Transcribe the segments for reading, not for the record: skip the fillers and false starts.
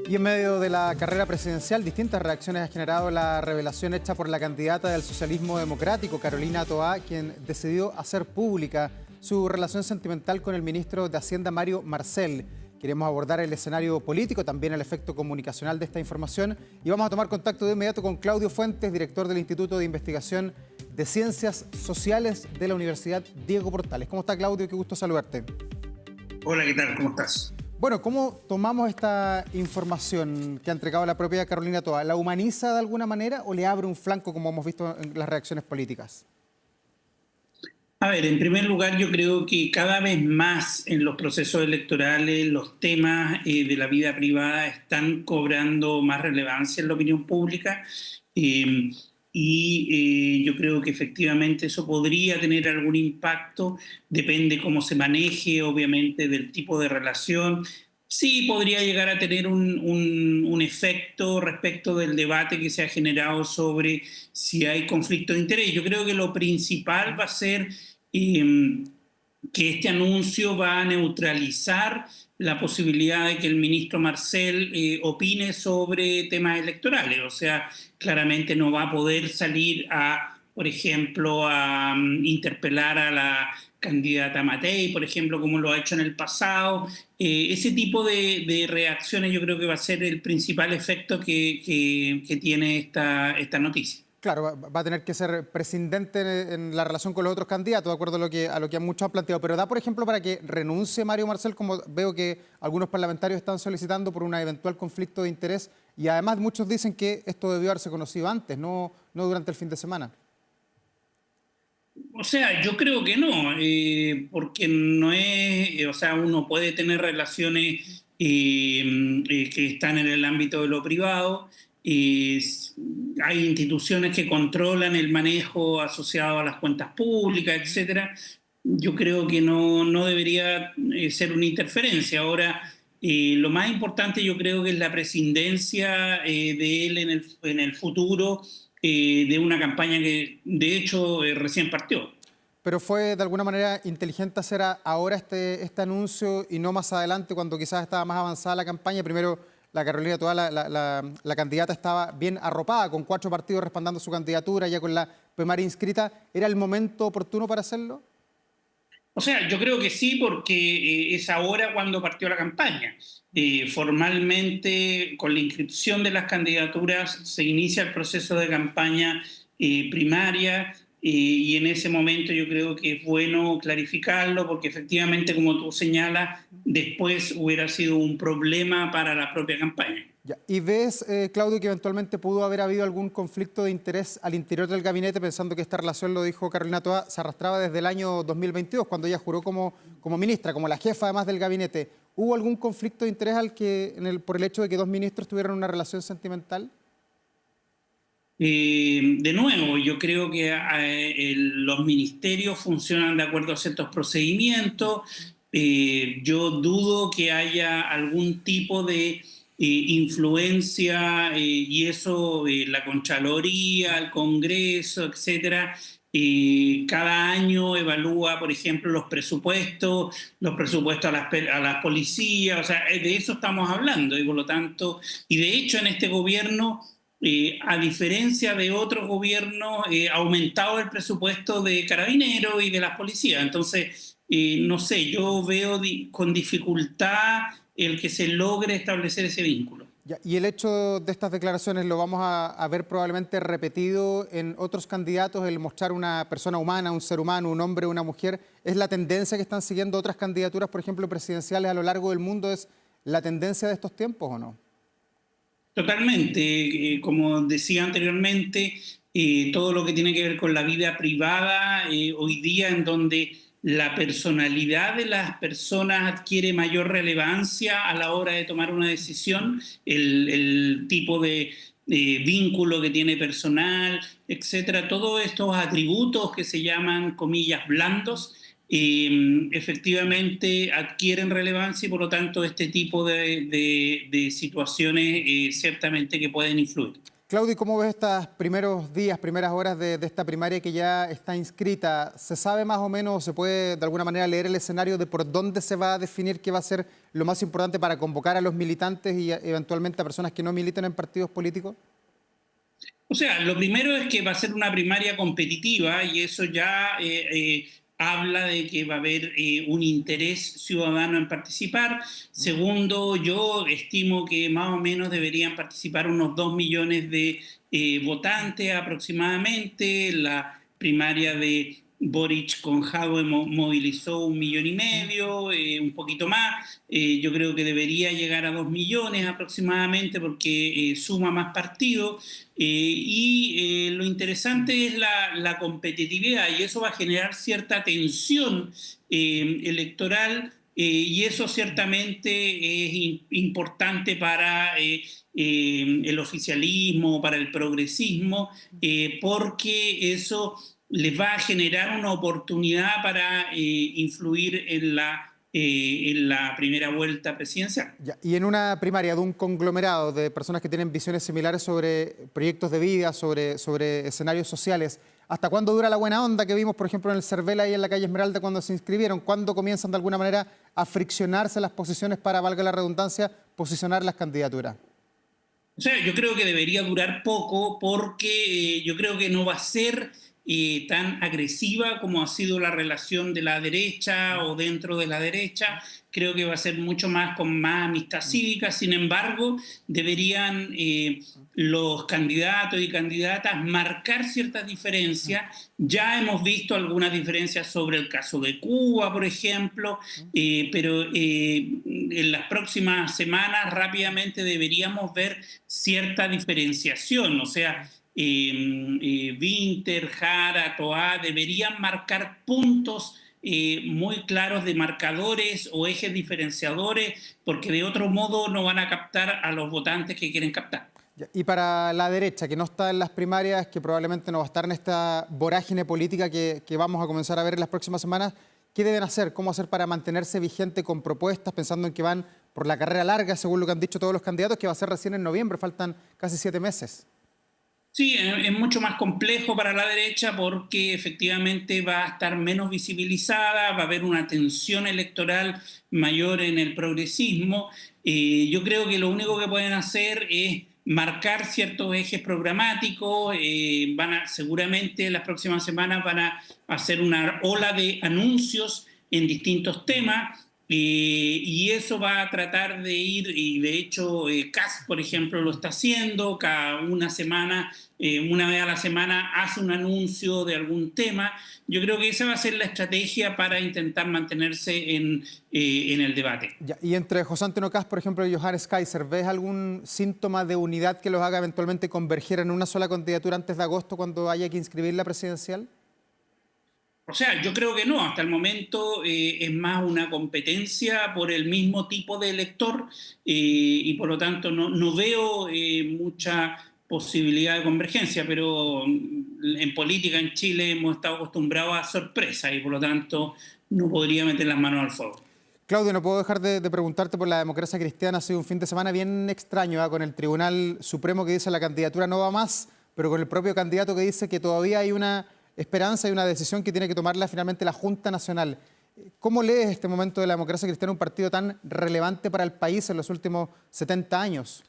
Y en medio de la carrera presidencial, distintas reacciones ha generado la revelación hecha por la candidata del socialismo democrático, Carolina Toá, quien decidió hacer pública su relación sentimental con el ministro de Hacienda, Mario Marcel. Queremos abordar el escenario político, también el efecto comunicacional de esta información, y vamos a tomar contacto de inmediato con Claudio Fuentes, director del Instituto de Investigación de Ciencias Sociales de la Universidad Diego Portales. ¿Cómo está, Claudio? Qué gusto saludarte. Hola, ¿qué tal? ¿Cómo estás? Bueno, ¿cómo tomamos esta información que ha entregado la propia Carolina Toá? ¿La humaniza de alguna manera o le abre un flanco, como hemos visto en las reacciones políticas? A ver, en primer lugar, yo creo que cada vez más en los procesos electorales los temas de la vida privada están cobrando más relevancia en la opinión pública yo creo que efectivamente eso podría tener algún impacto, depende cómo se maneje, obviamente, del tipo de relación. Sí, podría llegar a tener un efecto respecto del debate que se ha generado sobre si hay conflicto de interés. Yo creo que lo principal va a ser que este anuncio va a neutralizar la posibilidad de que el ministro Marcel opine sobre temas electorales. O sea, claramente no va a poder salir a, por ejemplo, a interpelar a la candidata Matei, por ejemplo, como lo ha hecho en el pasado. Ese tipo de reacciones yo creo que va a ser el principal efecto que tiene esta noticia. Claro, va a tener que ser prescindente en la relación con los otros candidatos, de acuerdo a lo que muchos han planteado. Pero da, por ejemplo, para que renuncie Mario Marcel, como veo que algunos parlamentarios están solicitando por un eventual conflicto de interés. Y además muchos dicen que esto debió haberse conocido antes, no durante el fin de semana. O sea, yo creo que no, porque no es, o sea, uno puede tener relaciones que están en el ámbito de lo privado. Hay instituciones que controlan el manejo asociado a las cuentas públicas, etcétera. Yo creo que no debería ser una interferencia. Ahora, lo más importante yo creo que es la prescindencia de él en el futuro de una campaña que de hecho recién partió. Pero fue de alguna manera inteligente hacer ahora este anuncio y no más adelante cuando quizás estaba más avanzada la campaña. Primero, la Carolina Toá, la candidata, estaba bien arropada, con 4 partidos respaldando su candidatura, ya con la primaria inscrita. ¿Era el momento oportuno para hacerlo? O sea, yo creo que sí, porque es ahora cuando partió la campaña. Formalmente, con la inscripción de las candidaturas, se inicia el proceso de campaña primaria y en ese momento yo creo que es bueno clarificarlo, porque efectivamente, como tú señalas, después hubiera sido un problema para la propia campaña. Ya. ¿Y ves, Claudio, que eventualmente pudo haber habido algún conflicto de interés al interior del gabinete, pensando que esta relación, lo dijo Carolina Toá, se arrastraba desde el año 2022, cuando ella juró como ministra, como la jefa además del gabinete? ¿Hubo algún conflicto de interés por el hecho de que 2 ministros tuvieran una relación sentimental? De nuevo, yo creo que los ministerios funcionan de acuerdo a ciertos procedimientos. Yo dudo que haya algún tipo de influencia y eso, la Contraloría, el Congreso, etcétera. Cada año evalúa, por ejemplo, los presupuestos a las policías, o sea, de eso estamos hablando y por lo tanto, y de hecho en este gobierno a diferencia de otros gobiernos, ha aumentado el presupuesto de carabineros y de las policías. Entonces, no sé, yo veo con dificultad el que se logre establecer ese vínculo. Ya. Y el hecho de estas declaraciones lo vamos a ver probablemente repetido en otros candidatos, el mostrar una persona humana, un ser humano, un hombre, una mujer. ¿Es la tendencia que están siguiendo otras candidaturas, por ejemplo, presidenciales a lo largo del mundo? ¿Es la tendencia de estos tiempos o no? Totalmente, como decía anteriormente, todo lo que tiene que ver con la vida privada, hoy día en donde la personalidad de las personas adquiere mayor relevancia a la hora de tomar una decisión, el tipo de vínculo que tiene personal, etcétera, todos estos atributos que se llaman, comillas, blandos, efectivamente adquieren relevancia y por lo tanto este tipo de situaciones ciertamente que pueden influir. Claudio, ¿cómo ves estos primeros días, primeras horas de esta primaria que ya está inscrita? ¿Se sabe más o menos, se puede de alguna manera leer el escenario de por dónde se va a definir qué va a ser lo más importante para convocar a los militantes y eventualmente a personas que no militen en partidos políticos? O sea, lo primero es que va a ser una primaria competitiva y eso ya habla de que va a haber un interés ciudadano en participar. Segundo, yo estimo que más o menos deberían participar unos 2 millones de votantes aproximadamente. La primaria de Boric con Jadwe movilizó 1,5 millones, un poquito más. Yo creo que debería llegar a 2 millones aproximadamente porque suma más partidos. Lo interesante es la competitividad y eso va a generar cierta tensión electoral y eso ciertamente es importante para el oficialismo, para el progresismo, porque eso les va a generar una oportunidad para influir en la primera vuelta presidencial. Ya, y en una primaria de un conglomerado de personas que tienen visiones similares sobre proyectos de vida, sobre escenarios sociales, ¿hasta cuándo dura la buena onda que vimos, por ejemplo, en el Cervela y en la calle Esmeralda cuando se inscribieron? ¿Cuándo comienzan de alguna manera a friccionarse las posiciones para, valga la redundancia, posicionar las candidaturas? O sea, yo creo que debería durar poco porque yo creo que no va a ser tan agresiva como ha sido la relación de la derecha o dentro de la derecha. Creo que va a ser mucho más con más amistad cívica. Sin embargo, deberían los candidatos y candidatas marcar ciertas diferencias. Ya hemos visto algunas diferencias sobre el caso de Cuba, por ejemplo, pero en las próximas semanas rápidamente deberíamos ver cierta diferenciación. O sea, Winter, Jara, Toá deberían marcar puntos muy claros de marcadores o ejes diferenciadores, porque de otro modo no van a captar a los votantes que quieren captar. Y para la derecha, que no está en las primarias, que probablemente no va a estar en esta vorágine política que vamos a comenzar a ver en las próximas semanas, ¿qué deben hacer? ¿Cómo hacer para mantenerse vigente con propuestas, pensando en que van por la carrera larga, según lo que han dicho todos los candidatos, que va a ser recién en noviembre, faltan casi 7 meses? Sí, es mucho más complejo para la derecha porque efectivamente va a estar menos visibilizada, va a haber una tensión electoral mayor en el progresismo. Yo creo que lo único que pueden hacer es marcar ciertos ejes programáticos, seguramente las próximas semanas van a hacer una ola de anuncios en distintos temas. Y eso va a tratar de ir, y de hecho Kast, por ejemplo, lo está haciendo, cada una semana, una vez a la semana hace un anuncio de algún tema. Yo creo que esa va a ser la estrategia para intentar mantenerse en el debate. Ya, y entre José Antonio Kast, por ejemplo, y Johannes Kaiser, ¿ves algún síntoma de unidad que los haga eventualmente converger en una sola candidatura antes de agosto cuando haya que inscribir la presidencial? O sea, yo creo que no, hasta el momento es más una competencia por el mismo tipo de elector y por lo tanto no veo mucha posibilidad de convergencia, pero en política en Chile hemos estado acostumbrados a sorpresas y por lo tanto no podría meter las manos al fuego. Claudio, no puedo dejar de preguntarte por la democracia cristiana. Ha sido un fin de semana bien extraño, con el Tribunal Supremo que dice la candidatura no va más, pero con el propio candidato que dice que todavía hay una esperanza y una decisión que tiene que tomarla finalmente la Junta Nacional. ¿Cómo lees este momento de la democracia cristiana, un partido tan relevante para el país en los últimos 70 años?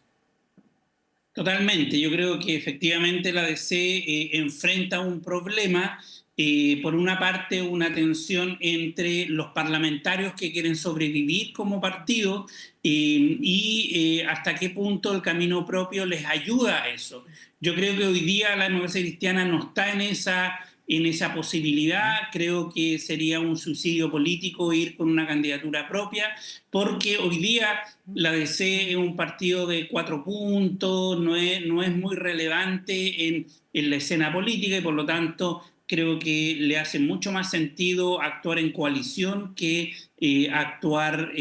Totalmente, yo creo que efectivamente la DC enfrenta un problema, por una parte una tensión entre los parlamentarios que quieren sobrevivir como partido hasta qué punto el camino propio les ayuda a eso. Yo creo que hoy día la democracia cristiana no está en esa posibilidad. Creo que sería un suicidio político ir con una candidatura propia, porque hoy día la DC es un partido de 4 puntos, no es muy relevante en la escena política y por lo tanto creo que le hace mucho más sentido actuar en coalición que actuar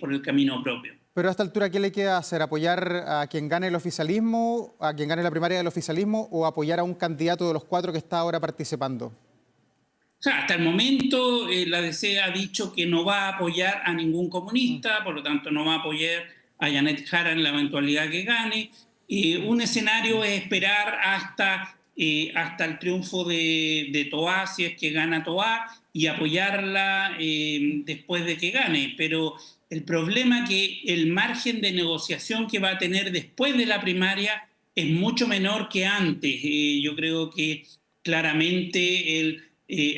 por el camino propio. Pero a esta altura, ¿qué le queda hacer? ¿Apoyar a quien gane el oficialismo, a quien gane la primaria del oficialismo o apoyar a un candidato de los 4 que está ahora participando? O sea, hasta el momento la DC ha dicho que no va a apoyar a ningún comunista, por lo tanto no va a apoyar a Janet Jara en la eventualidad que gane. Un escenario es esperar hasta el triunfo de Toá, si es que gana Toá, y apoyarla después de que gane. Pero el problema es que el margen de negociación que va a tener después de la primaria es mucho menor que antes. Yo creo que claramente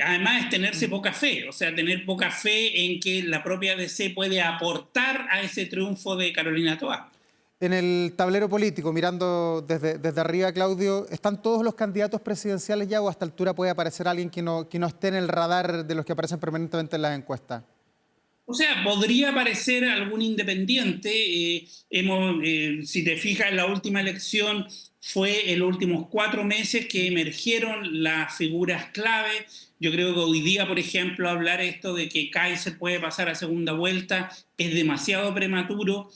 además es tenerse poca fe, o sea, tener poca fe en que la propia DC puede aportar a ese triunfo de Carolina Toá. En el tablero político, mirando desde arriba, Claudio, ¿están todos los candidatos presidenciales ya o a esta altura puede aparecer alguien que no esté en el radar de los que aparecen permanentemente en las encuestas? O sea, podría aparecer algún independiente. Si te fijas, en la última elección fue en los últimos 4 meses que emergieron las figuras clave. Yo creo que hoy día, por ejemplo, hablar esto de que Kaiser puede pasar a segunda vuelta es demasiado prematuro,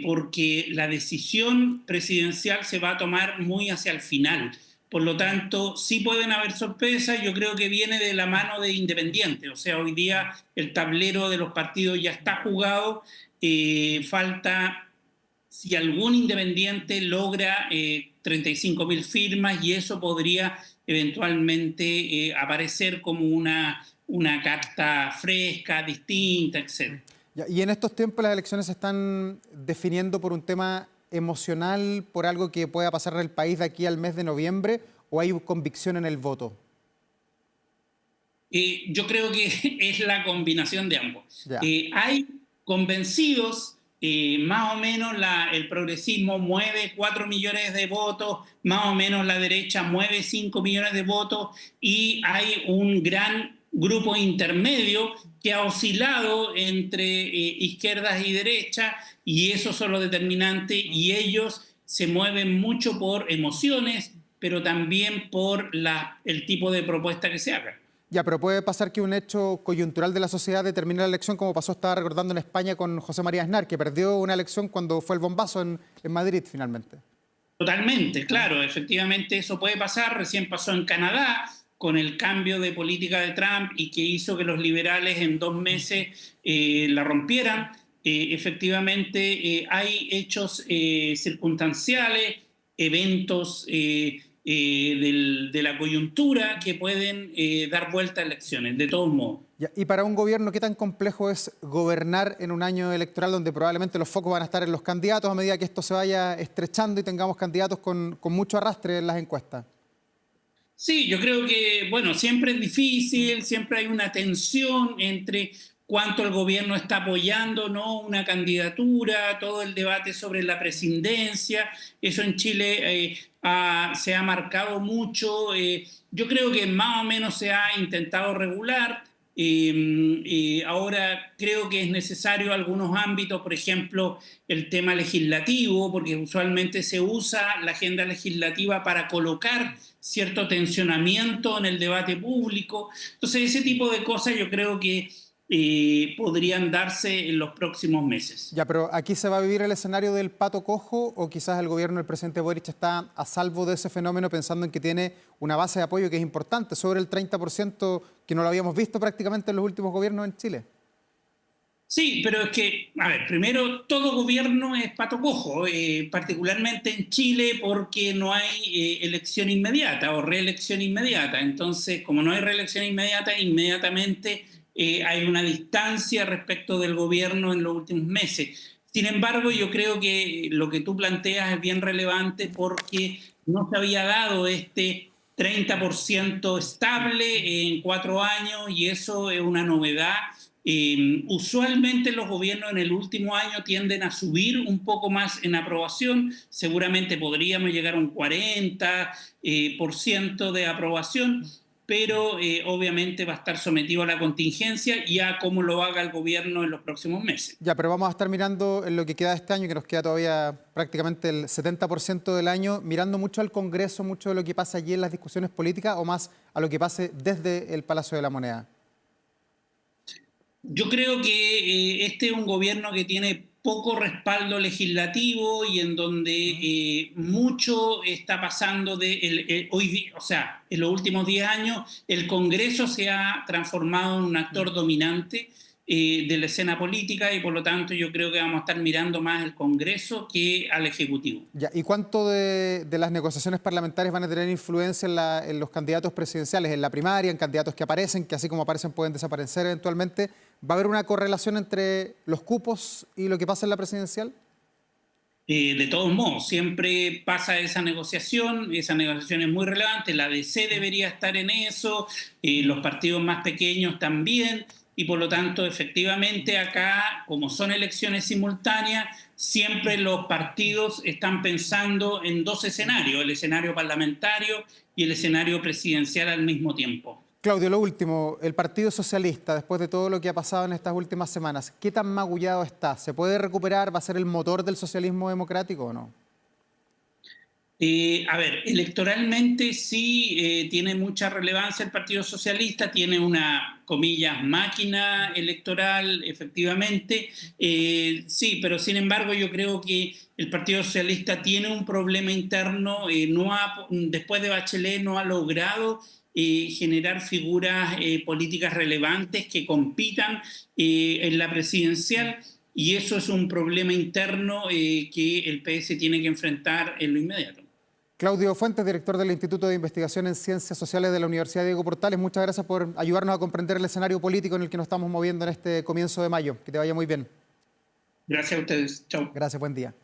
porque la decisión presidencial se va a tomar muy hacia el final. Por lo tanto, sí pueden haber sorpresas. Yo creo que viene de la mano de Independiente. O sea, hoy día el tablero de los partidos ya está jugado. Falta si algún independiente logra 35.000 firmas, y eso podría eventualmente aparecer como una carta fresca, distinta, etc. Y en estos tiempos las elecciones se están definiendo por un tema emocional, por algo que pueda pasar en el país de aquí al mes de noviembre, ¿o hay convicción en el voto? Yo creo que es la combinación de ambos. Ya. Hay convencidos, más o menos el progresismo mueve 4 millones de votos, más o menos la derecha mueve 5 millones de votos, y hay un gran grupo intermedio que ha oscilado entre izquierdas y derechas, y esos son los determinantes, y ellos se mueven mucho por emociones, pero también por el tipo de propuesta que se haga. Ya, pero puede pasar que un hecho coyuntural de la sociedad determine la elección, como pasó, estaba recordando, en España con José María Aznar, que perdió una elección cuando fue el bombazo en Madrid finalmente. Totalmente, claro, efectivamente eso puede pasar. Recién pasó en Canadá con el cambio de política de Trump, y que hizo que los liberales en 2 meses la rompieran. Efectivamente hay hechos circunstanciales, eventos de la coyuntura que pueden dar vuelta a elecciones, de todos modos. Ya, y para un gobierno, ¿qué tan complejo es gobernar en un año electoral donde probablemente los focos van a estar en los candidatos a medida que esto se vaya estrechando y tengamos candidatos con mucho arrastre en las encuestas? Sí, yo creo que, bueno, siempre es difícil, siempre hay una tensión entre cuánto el gobierno está apoyando, ¿no?, una candidatura, todo el debate sobre la presidencia. Eso en Chile se ha marcado mucho. Yo creo que más o menos se ha intentado regular. Ahora creo que es necesario algunos ámbitos, por ejemplo, el tema legislativo, porque usualmente se usa la agenda legislativa para colocar cierto tensionamiento en el debate público. Entonces, ese tipo de cosas yo creo que podrían darse en los próximos meses. Ya, pero ¿aquí se va a vivir el escenario del pato cojo o quizás el gobierno del presidente Boric está a salvo de ese fenómeno, pensando en que tiene una base de apoyo que es importante, sobre el 30%, que no lo habíamos visto prácticamente en los últimos gobiernos en Chile? Sí, pero es que, a ver, primero, todo gobierno es pato cojo, particularmente en Chile, porque no hay elección inmediata o reelección inmediata. Entonces, como no hay reelección inmediata, inmediatamente hay una distancia respecto del gobierno en los últimos meses. Sin embargo, yo creo que lo que tú planteas es bien relevante, porque no se había dado este 30% estable en 4 años, y eso es una novedad. Usualmente los gobiernos en el último año tienden a subir un poco más en aprobación. Seguramente podríamos llegar a un 40% de aprobación, pero obviamente va a estar sometido a la contingencia y a cómo lo haga el gobierno en los próximos meses. Ya, pero vamos a estar mirando en lo que queda de este año, que nos queda todavía prácticamente el 70% del año, mirando mucho al Congreso, mucho de lo que pasa allí en las discusiones políticas, o más a lo que pase desde el Palacio de la Moneda. Yo creo que este es un gobierno que tiene poco respaldo legislativo, y en donde mucho está pasando hoy, o sea, en los últimos 10 años el Congreso se ha transformado en un actor dominante, de la escena política y por lo tanto yo creo que vamos a estar mirando más al Congreso que al Ejecutivo. Ya, ¿y cuánto de las negociaciones parlamentarias van a tener influencia en los candidatos presidenciales, en la primaria, en candidatos que aparecen, que así como aparecen pueden desaparecer eventualmente? ¿Va a haber una correlación entre los cupos y lo que pasa en la presidencial? De todos modos, siempre pasa esa negociación es muy relevante, la DC debería estar en eso, los partidos más pequeños también, y por lo tanto, efectivamente, acá, como son elecciones simultáneas, siempre los partidos están pensando en dos escenarios, el escenario parlamentario y el escenario presidencial al mismo tiempo. Claudio, lo último, el Partido Socialista, después de todo lo que ha pasado en estas últimas semanas, ¿qué tan magullado está? ¿Se puede recuperar? ¿Va a ser el motor del socialismo democrático o no? A ver, electoralmente sí tiene mucha relevancia el Partido Socialista, tiene una, comillas, máquina electoral, efectivamente, sí, pero sin embargo yo creo que el Partido Socialista tiene un problema interno, después de Bachelet no ha logrado generar figuras políticas relevantes que compitan en la presidencial. Y eso es un problema interno que el PS tiene que enfrentar en lo inmediato. Claudio Fuentes, director del Instituto de Investigación en Ciencias Sociales de la Universidad Diego Portales, muchas gracias por ayudarnos a comprender el escenario político en el que nos estamos moviendo en este comienzo de mayo. Que te vaya muy bien. Gracias a ustedes. Chao. Gracias, buen día.